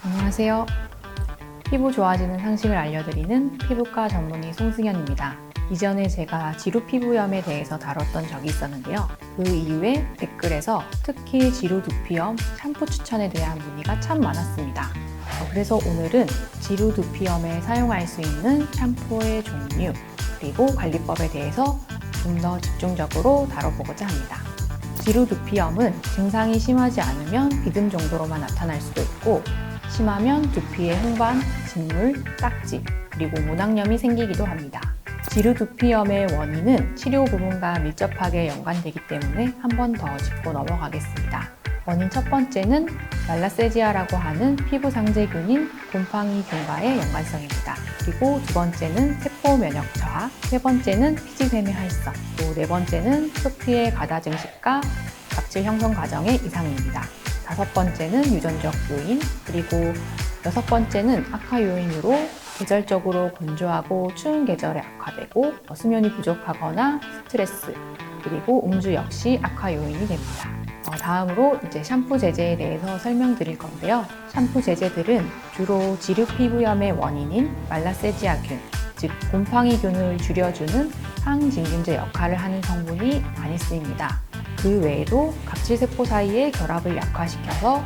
안녕하세요. 피부 좋아지는 상식을 알려드리는 피부과 전문의 송승현입니다. 이전에 제가 지루 피부염에 대해서 다뤘던 적이 있었는데요. 그 이후에 댓글에서 특히 지루 두피염 샴푸 추천에 대한 문의가 참 많았습니다. 그래서 오늘은 지루 두피염에 사용할 수 있는 샴푸의 종류 그리고 관리법에 대해서 좀 더 집중적으로 다뤄보고자 합니다. 지루 두피염은 증상이 심하지 않으면 비듬 정도로만 나타날 수도 있고 심하면 두피에 홍반, 진물, 딱지, 그리고 모낭염이 생기기도 합니다. 지루 두피염의 원인은 치료 부분과 밀접하게 연관되기 때문에 한 번 더 짚고 넘어가겠습니다. 원인 첫 번째는 말라세지아라고 하는 피부 상재균인 곰팡이균과의 연관성입니다. 그리고 두 번째는 세포 면역 저하, 세 번째는 피지샘의 활성, 또 네 번째는 표피의 가다 증식과 각질 형성 과정의 이상입니다. 다섯 번째는 유전적 요인, 그리고 여섯 번째는 악화 요인으로 계절적으로 건조하고 추운 계절에 악화되고 수면이 부족하거나 스트레스, 그리고 음주 역시 악화 요인이 됩니다. 다음으로 이제 샴푸 제제에 대해서 설명드릴 건데요. 샴푸 제제들은 주로 지루 피부염의 원인인 말라세지아균, 즉 곰팡이균을 줄여주는 항진균제 역할을 하는 성분이 많이 쓰입니다. 그 외에도 각질세포 사이의 결합을 약화시켜서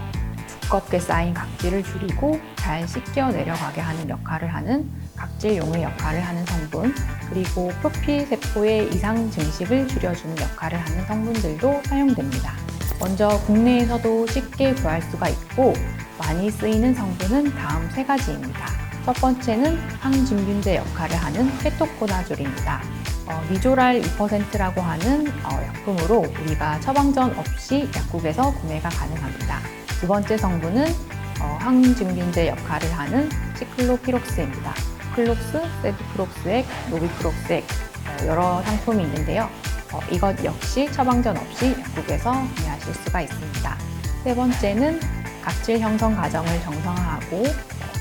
두껍게 쌓인 각질을 줄이고 잘 씻겨 내려가게 하는 역할을 하는 각질용의 역할을 하는 성분, 그리고 표피세포의 이상 증식을 줄여주는 역할을 하는 성분들도 사용됩니다. 먼저 국내에서도 쉽게 구할 수가 있고 많이 쓰이는 성분은 다음 세 가지입니다. 첫 번째는 항진균제 역할을 하는 케토코나졸입니다. 미조랄 2%라고 하는 약품으로 우리가 처방전 없이 약국에서 구매가 가능합니다. 두 번째 성분은 항진균제 역할을 하는 시클로피록스입니다. 클록스, 세드프록스액, 노비프록스액 여러 상품이 있는데요. 이것 역시 처방전 없이 약국에서 구매하실 수가 있습니다. 세 번째는 각질 형성 과정을 정상화하고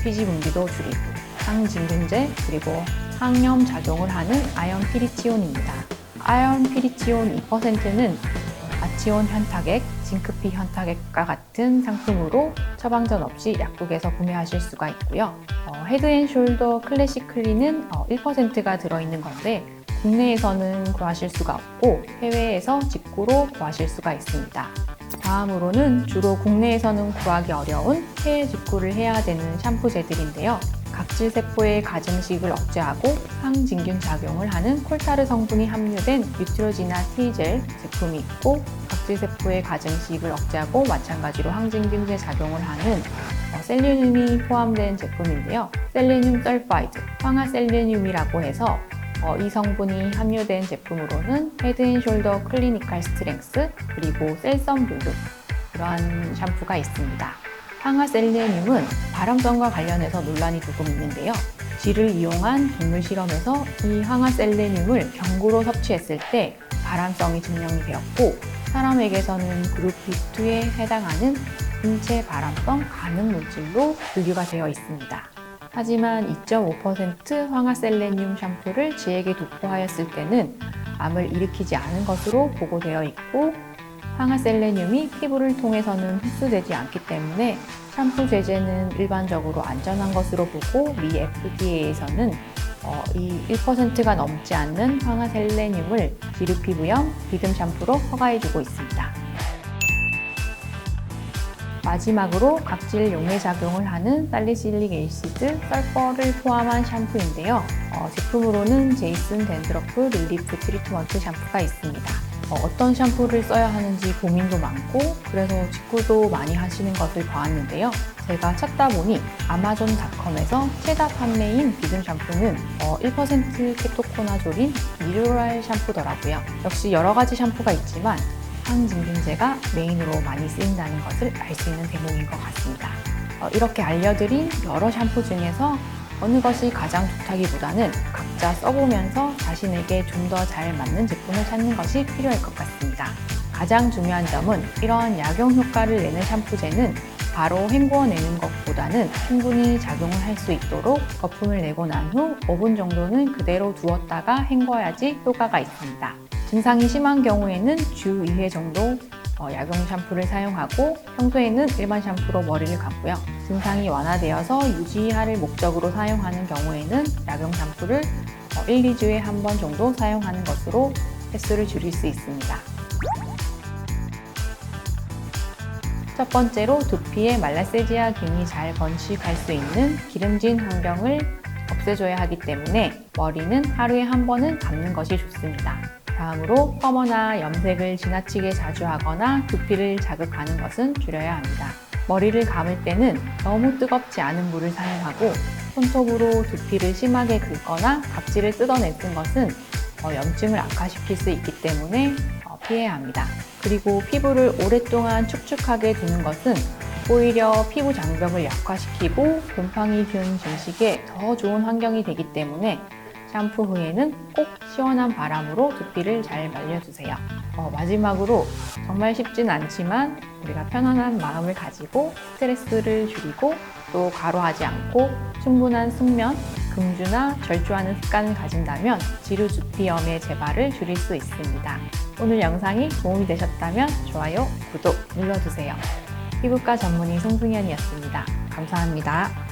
피지 분비도 줄이고 항진균제 그리고 항염 작용을 하는 아연 피리치온입니다. 아연 피리치온 2%는 아치온 현타액, 징크피 현타액과 같은 상품으로 처방전 없이 약국에서 구매하실 수가 있고요. 헤드앤숄더 클래식 클린은 1%가 들어있는 건데 국내에서는 구하실 수가 없고 해외에서 직구로 구하실 수가 있습니다. 다음으로는 주로 국내에서는 구하기 어려운 해외 직구를 해야 되는 샴푸제들인데요. 각질세포의 가증식을 억제하고 항진균 작용을 하는 콜타르 성분이 함유된 뉴트로지나 T젤 제품이 있고 각질세포의 가증식을 억제하고 마찬가지로 항진균제 작용을 하는 셀레늄이 포함된 제품인데요. 셀레늄 설파이드, 황화셀레늄이라고 해서 이 성분이 함유된 제품으로는 헤드앤숄더 클리니컬 스트렝스 그리고 셀섬 블루 이러한 샴푸가 있습니다. 황화셀레늄은 발암성과 관련해서 논란이 조금 있는데요. 쥐를 이용한 동물 실험에서 이 황화셀레늄을 경구로 섭취했을 때 발암성이 증명이 되었고 사람에게서는 그룹 B2에 해당하는 인체 발암성 간음 물질로 분류가 되어 있습니다. 하지만 2.5% 황화셀레늄 샴푸를 쥐에게 도포하였을 때는 암을 일으키지 않은 것으로 보고되어 있고 황화셀레늄이 피부를 통해서는 흡수되지 않기 때문에 샴푸 제제는 일반적으로 안전한 것으로 보고 미 FDA에서는 이 1%가 넘지 않는 황화셀레늄을 지루 피부염, 비듬 샴푸로 허가해주고 있습니다. 마지막으로 각질 용해 작용을 하는 살리실릭 애시드, 설퍼를 포함한 샴푸인데요. 제품으로는 제이슨 댄드러프 릴리프 트리트먼트 샴푸가 있습니다. 어떤 샴푸를 써야 하는지 고민도 많고 그래서 직구도 많이 하시는 것을 보았는데요. 제가 찾다 보니 아마존닷컴에서 최다 판매인 비듬 샴푸는 1% 케토코나졸인 미조랄 샴푸더라고요. 역시 여러 가지 샴푸가 있지만 항진균제가 메인으로 많이 쓰인다는 것을 알 수 있는 대목인 것 같습니다. 이렇게 알려드린 여러 샴푸 중에서 어느 것이 가장 좋다기보다는 각자 써보면서 자신에게 좀 더 잘 맞는 제품을 찾는 것이 필요할 것 같습니다. 가장 중요한 점은 이러한 약용 효과를 내는 샴푸제는 바로 헹구어내는 것보다는 충분히 작용을 할 수 있도록 거품을 내고 난 후 5분 정도는 그대로 두었다가 헹궈야지 효과가 있습니다. 증상이 심한 경우에는 주 2회 정도 약용 샴푸를 사용하고 평소에는 일반 샴푸로 머리를 감고요. 증상이 완화되어서 유지할 목적으로 사용하는 경우에는 약용 샴푸를 1, 2주에 한 번 정도 사용하는 것으로 횟수를 줄일 수 있습니다. 첫 번째로 두피에 말라세지아균이 잘 번식할 수 있는 기름진 환경을 없애줘야 하기 때문에 머리는 하루에 한 번은 감는 것이 좋습니다. 다음으로 펌어나 염색을 지나치게 자주 하거나 두피를 자극하는 것은 줄여야 합니다. 머리를 감을 때는 너무 뜨겁지 않은 물을 사용하고 손톱으로 두피를 심하게 긁거나 각질을 뜯어내는 것은 염증을 악화시킬 수 있기 때문에 피해야 합니다. 그리고 피부를 오랫동안 축축하게 두는 것은 오히려 피부 장벽을 약화시키고 곰팡이균 증식에 더 좋은 환경이 되기 때문에 샴푸 후에는 꼭 시원한 바람으로 두피를 잘 말려주세요. 마지막으로 정말 쉽진 않지만 우리가 편안한 마음을 가지고 스트레스를 줄이고 또 과로하지 않고 충분한 숙면, 금주나 절주하는 습관을 가진다면 지루 두피염의 재발을 줄일 수 있습니다. 오늘 영상이 도움이 되셨다면 좋아요, 구독 눌러주세요. 피부과 전문의 송승연이었습니다. 감사합니다.